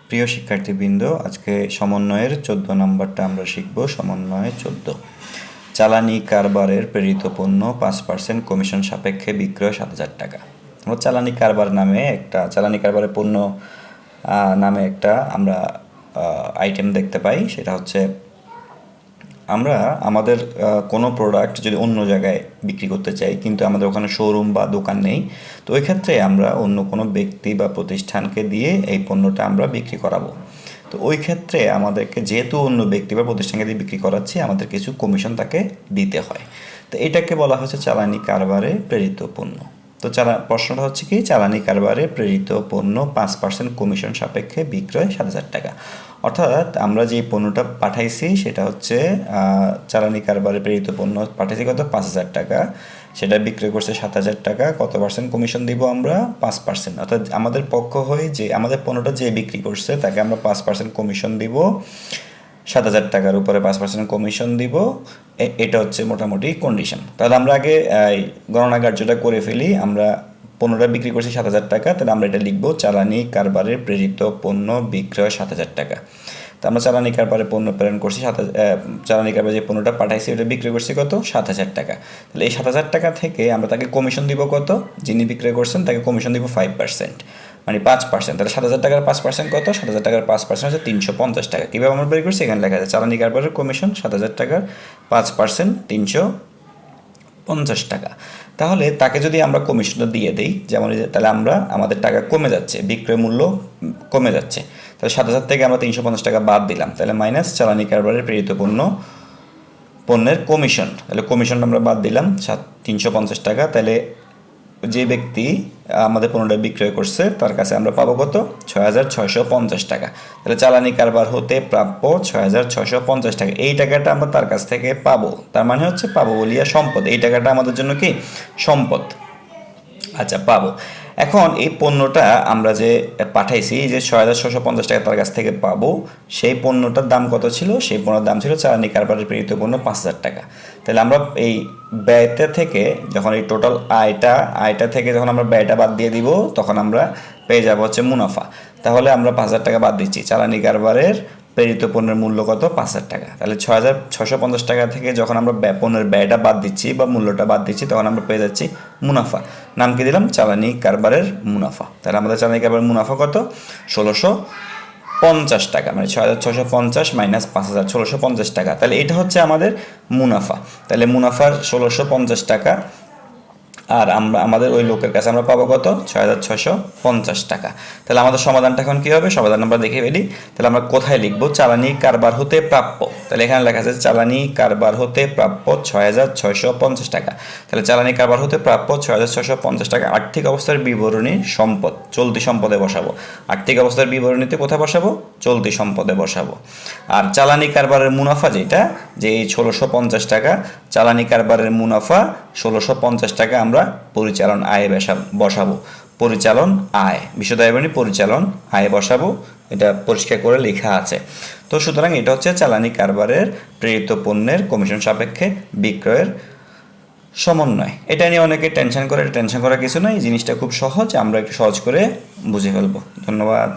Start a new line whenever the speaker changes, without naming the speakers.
প্রিয় শিক্ষার্থীবৃন্দ, আজকে সমন্বয়ের 14 নম্বরটা আমরা শিখব। সমন্বয় 14। চালানি কারবারের প্রেরিত পণ্য 5% কমিশন সাপেক্ষে বিক্রয় 7,000 টাকা। আমরা চালানি কারবার নামে চালানি কারবারের পণ্য নামে আমরা আইটেম দেখতে পাই। সেটা হচ্ছে আমরা আমাদের কোনো প্রোডাক্ট যদি অন্য জায়গায় বিক্রি করতে চাই, কিন্তু আমাদের ওখানে শোরুম বা দোকান নেই, তো ওই ক্ষেত্রে আমরা অন্য কোনো ব্যক্তি বা প্রতিষ্ঠানকে দিয়ে এই পণ্যটা আমরা বিক্রি করাবো। তো ওই ক্ষেত্রে আমাদেরকে, যেহেতু অন্য ব্যক্তি বা প্রতিষ্ঠানকে দিয়ে বিক্রি করাচ্ছি, আমাদের কিছু কমিশন তাকে দিতে হয়। তো এটাকে বলা হচ্ছে চালানি কারবারে প্রেরিত পণ্য। তো প্রশ্নটা হচ্ছে কি, চালানি কারবারে প্রেরিত পণ্য 5% কমিশন সাপেক্ষে বিক্রয় 7,000 টাকা। অর্থাৎ আমরা যে পণ্যটা পাঠাইছি সেটা হচ্ছে চালানি কারবারে প্রেরিত পণ্য পাঠাইছি কত, 5,000 টাকা, সেটা বিক্রয় করছে 7,000 টাকা। কত পার্সেন্ট কমিশন দিব আমরা? 5%। অর্থাৎ আমাদের পক্ষ হয়ে যে আমাদের পণ্যটা যে বিক্রি করছে তাকে আমরা 5% কমিশন দিব, 7,000 টাকার উপরে 5% কমিশন দিব। এটা হচ্ছে মোটামুটি কন্ডিশন। তাহলে আমরা আগে গণনা কার্যটা করে ফেলি। আমরা পণ্যটা বিক্রি করছি 7,000 টাকা, তাহলে আমরা এটা লিখবো চালানি কারবারের প্রেরিত পণ্য বিক্রয় 7,000 টাকা। তো আমরা চালানি কারবারে পণ্য প্রেরণ করছি, চালানি কারবারে যে পণ্যটা পাঠাইছি ওটা বিক্রি করছি কত, 7,000 টাকা। তাহলে এই 7,000 টাকা থেকে আমরা তাকে কমিশন দিব কত, যিনি বিক্রয় করছেন তাকে কমিশন দিব 5%, মানে 5%। তাহলে 7,000 টাকার 5% কত, 7,000 টাকার 5% হচ্ছে 350 টাকা। কীভাবে আমরা বের করছি, এখানে লেখা আছে চালানি কারবারের কমিশন 7,000 টাকার 5% 350 টাকা। তাহলে তাকে যদি আমরা কমিশনটা দিয়ে দিই, যেমন তাহলে আমাদের টাকা কমে যাচ্ছে, বিক্রয় মূল্য কমে যাচ্ছে। তাহলে 7,000 থেকে আমরা 350 টাকা বাদ দিলাম, তাহলে মাইনাস চালানি কারবারের প্রেরিত পণ্যের কমিশন। তাহলে কমিশনটা আমরা বাদ দিলাম 350 টাকা। তাহলে যে ব্যক্তি আমাদের পণ্যটা বিক্রয় করছে তার কাছে আমরা পাবো কত, 6,650 টাকা। তাহলে চালানি কারবার হতে প্রাপ্য 6,650 টাকা। এই টাকাটা আমরা তার কাছ থেকে পাবো, তার মানে হচ্ছে পাবো বলিয়া সম্পদ। এই টাকাটা আমাদের জন্য কি, সম্পদ। আচ্ছা, পাবো। এখন এই পণ্যটা আমরা যে পাঠাইছি, যে 6,650 টাকা তার কাছ থেকে পাবো, সেই পণ্যটার দাম কত ছিল, সেই পণ্যের দাম ছিল চালানি কারবারের প্রেরিত পণ্য 5,000 টাকা। তাহলে আমরা এই ব্যয়টা থেকে, যখন এই টোটাল আয়টা থেকে যখন আমরা ব্যয়টা বাদ দিয়ে দিব, তখন আমরা পেয়ে যাবো হচ্ছে মুনাফা। তাহলে আমরা 5,000 টাকা বাদ দিচ্ছি, চালানি কারবারের প্রেরিত পণ্যের মূল্য কত, 5,000 টাকা। তাহলে 6,650 টাকা থেকে যখন আমরা পণ্যের ব্যয়টা বাদ দিচ্ছি বা মূল্যটা বাদ দিচ্ছি, তখন আমরা পেয়ে যাচ্ছি মুনাফা। নাম কি দিলাম, চালানি কারবারের মুনাফা। তাহলে আমাদের চালানি কারবারের মুনাফা কত, 1,650 টাকা, মানে 6,650 মাইনাস 5,000, 1,650 টাকা। তাহলে এটা হচ্ছে আমাদের মুনাফা। তাহলে মুনাফার 1,650 টাকা, আর আমাদের ওই লোকের কাছে আমরা পাবো কত, 6,650 টাকা। তাহলে আমাদের সমাধানটা এখন কী হবে, সমাধান আমরা দেখে ফেলি। তাহলে আমরা কোথায় লিখবো, চালানি কারবার হতে প্রাপ্য। তাহলে এখানে লেখা আছে চালানি কারবার হতে প্রাপ্য 6,650 টাকা। তাহলে চালানি কারবার হতে প্রাপ্য 6,650 টাকা। আর্থিক অবস্থার বিবরণী সম্পদ, চলতি সম্পদে বসাবো। আর্থিক অবস্থার বিবরণীতে কোথায় বসাবো, চলতি সম্পদে বসাবো। আর চালানি কারবারের মুনাফা যেটা, যে এই 1,650 টাকা, চালানি কারবারের মুনাফা 1,650 টাকা আমরা পরিচালন আয়ে বসাবো। পরিচালন আয়, বিশদায় পরিচালন আয় বসাবো। এটা পরিষ্কার করে লেখা আছে। তো সুতরাং এটা হচ্ছে চালানি কারবারের প্রেরিত পণ্যের কমিশন সাপেক্ষে বিক্রয়ের সমন্বয়। এটা নিয়ে অনেকে টেনশন করার কিছু নয়, জিনিসটা খুব সহজ, আমরা একটু সহজ করে বুঝে ফেলবো। ধন্যবাদ।